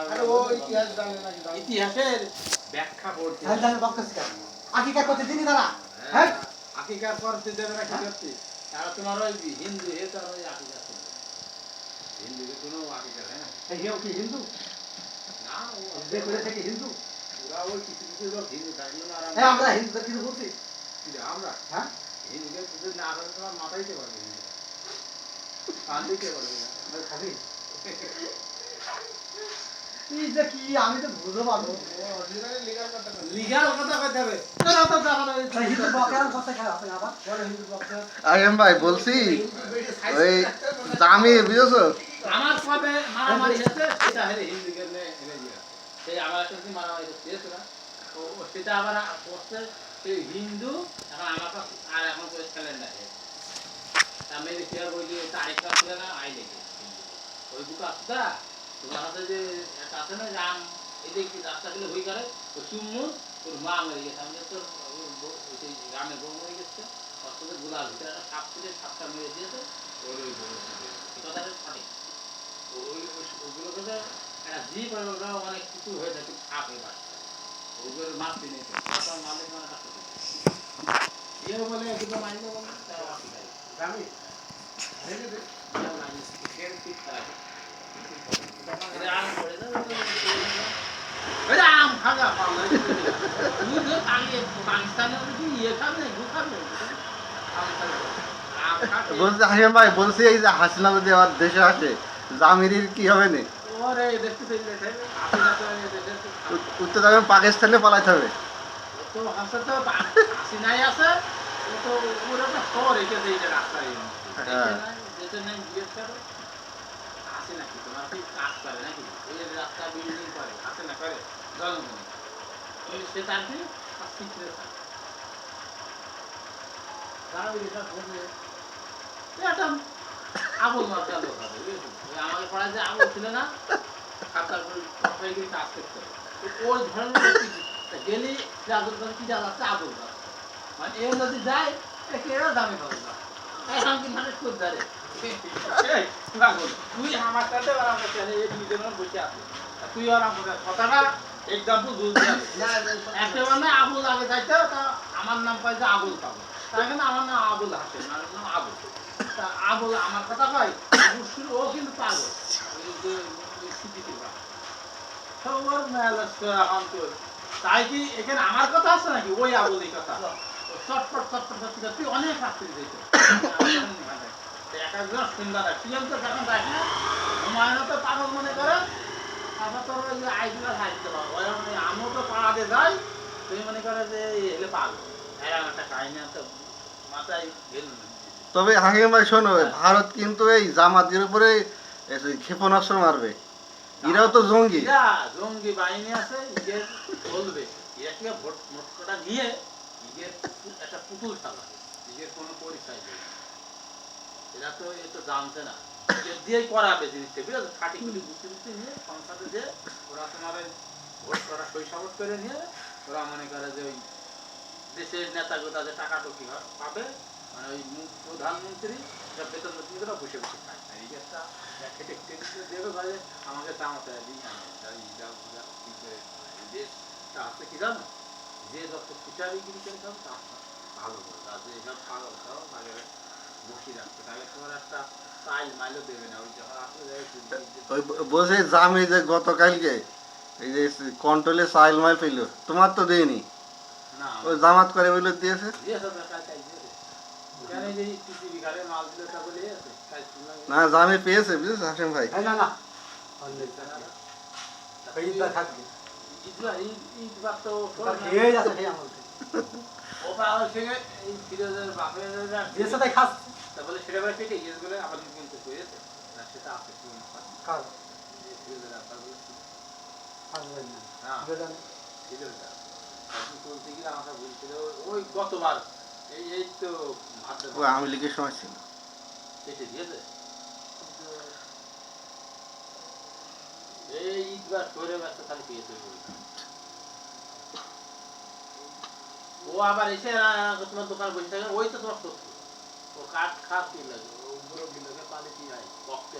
আরে ও ইতিহাস জানে না, ইতিহাসের ব্যাখ্যা করতে হ্যাঁ জানে বকতেছি কেন আকিকা করতে দিনই দাঁড়া হ্যাঁ আকিকার করতে দেবে না কি করতে তারা তোমার ওই হিন্দু হে তার ওই আকিকা করবে হিন্দুকে কোনো আকিকা হয় না এই কেউ কি হিন্দু না ও যে করে থেকে হিন্দু ওরা ওই কিছু কিছু লোক হিন্দু থাকলো না আর হ্যাঁ আমরা হিন্দুদের কিছু বলছি আমরা হ্যাঁ হিন্দুকে কিছু না করে তোমার মাথাইতে পারবে হিন্দু কান দিতে পারবে না খাবি এই যে কি আমি তো বুঝতে পারবো লিগাল কথা কইতে হবে হিন্দু বকের কথা খায় আপনি আবার বলে হিন্দু বকের আরিয়ান ভাই বলছি ওই জামি বুঝছো আমার সাথে মারামারি হয়েছে সেটা হেরে হিন্দুকে হেরে দিয়া সেই আমার সাথে মারামারি হয়েছে না তো সেটা আবার করছে সেই হিন্দু এখন আমার কাছে আর এখন তো ক্যালেন্ডার আমি দেখি আর ওই যে তারিখটা ছিল না আই দেখি ওই দুটো আসতা তোমার হাতে যে একটা আছে না রাম এদিকে রাস্তাগুলো হই করে তো সুমুর ওর মা মরে গেছে আমি তো সেই রামের বউ মরে গেছে অস্ত্রের গোলার ভিতরে একটা সাপ ছিল সাপটা মেরে দিয়েছে ওর ওই বউ কথাটা সঠিক ওইগুলো একটা জীব ওরা অনেক কিছু হয়ে যায় খুব সাপ হয়ে বাড়ছে ওগুলো মারতে নেই মারলে মানে কাছে এও বলে দুটো মাইলে বলে তারা অসুবিধা আমি আম খাগা পাওয়া পাকিস্তানের ইয়ে খাবে খাবে বলছি আরিয়ান ভাই বলছি এই যে হাসিনা যদি আমার দেশে আসে জামিরির কি হবে না ওরে দেখতে উত্তর যাবে পাকিস্তানে পালাইতে হবে তো হাসে তো হাসিনাই আছে তো পুরো একটা শহর এসেছে এই যে রাস্তায় যেতে নাই জিজ্ঞেস করো আসে নাকি তোমার কি কাজ করে নাকি এই যে রাস্তা বিল্ডিং করে আসে না করে জনগণ সে তার কি শিখতে থাকে একটা আবুল মার্কা লোক হবে আমাদের পাড়ায় যে আবুল ছিল না খাতার কাজ করতে ওই ধরনের গেলি রাজুর কাছে কি জানা আছে আবুল গাছ মানে এ যদি যায় এরা দামে পাবো না এখন কি মানে খুব ধরে তুই আমার সাথে আরাম করতে এই দুইজনের বসে আছে তুই আরাম করতে কথাটা এক্সাম্পল বুঝতে হবে একটা মানে আবুল আগে যাইতে তা আমার নাম পাইছে আবুল পাবো তাই কিন্তু আমার নাম আবুল হাসেন আমার নাম আবুল তা আবুল আমার কথা কয় ও কিন্তু পাগল সবার মেলা এখন তো তাই কি এখানে আমার কথা আছে নাকি ওই আবুলের কথা চটপট তুই অনেক আসতে দিয়েছে এক একজন সুন্দর সিজন তো এখন দেখ না হুমায়ুন তো পাগল মনে করে তারপর তোর ওই যে আইডিয়া হাইতে পারবো আমিও তো পাড়াতে যাই তুই মনে করে যে এলে পাগল এরকম একটা কাহিনী তো মাথায় গেল তবে হাকিম ভাই শোনো ভারত কিন্তু এই জামাতের উপরে ক্ষেপণাস্ত্র মারবে এরাও তো জঙ্গি জঙ্গি বাহিনী আছে ইয়ের বলবে এরা ভোট মোটটা নিয়ে ইয়ের একটা পুতুল খেলা ইয়ের কোনো পরিচয় নেই এরা তো এ তো জানছে না দিয়েই করাবে জিনিসটা বুঝলো খাটিগুলি বুঝতে নিয়ে সংসদে যে ওরা তোমার ভোট করা শৈশবত করে নিয়ে ওরা মনে করে যে ওই দেশের নেতাগুলো তাদের টাকা টুকি পাবে মানে ওই প্রধানমন্ত্রী বেতন বেতনগুলো বসে বসে খায় এই যে একটা খেটে দেবে ভাই আমাকে দামাতে দেশটা আছে কি জানো যে যত ফিচারিগিরি করে খাও তা ভালো করে আর যে এসব পাগল খাও তাহলে বসিয়ে রাখবে তাহলে তোমার একটা চাইল মাইলও দেবে না ওই যখন আসলে বলছে জামি যে গতকালকে এই যে কন্ট্রোলে চাইল মাইল পেল তোমার তো দেয়নি না ওই জামাত করে বলে দিয়েছে না জামি পেয়েছে বুঝেছ হাসিম ভাই না না এইটা থাকবে এই আছে সেই আমলতে ও পাওয়ার সঙ্গে এই ফিরোজের বাপের যে সাথে খাস তাহলে সেটা বারে কেটে গিয়ে বলে আবার কিন্তু করেছে না সেটা আছে কি কার ফিরোজের আপনার বলে আসবেন না হ্যাঁ বেদান ফিরোজটা আপনি বলতে গিয়ে আমাকে বলছিল ওই গতবার এই তো ও আওয়ামী লীগের সময় ছিল কেটে দিয়েছে এই ঈদবার করে ব্যস্ত খালি পেয়েছে ও আবার এসে তোমার দোকান বসে থাকে ওই তো তোমার শত্রু ও কাঠ খাস কি লাগে ও মুরব্বী লোকে পালে কি হয় বকতে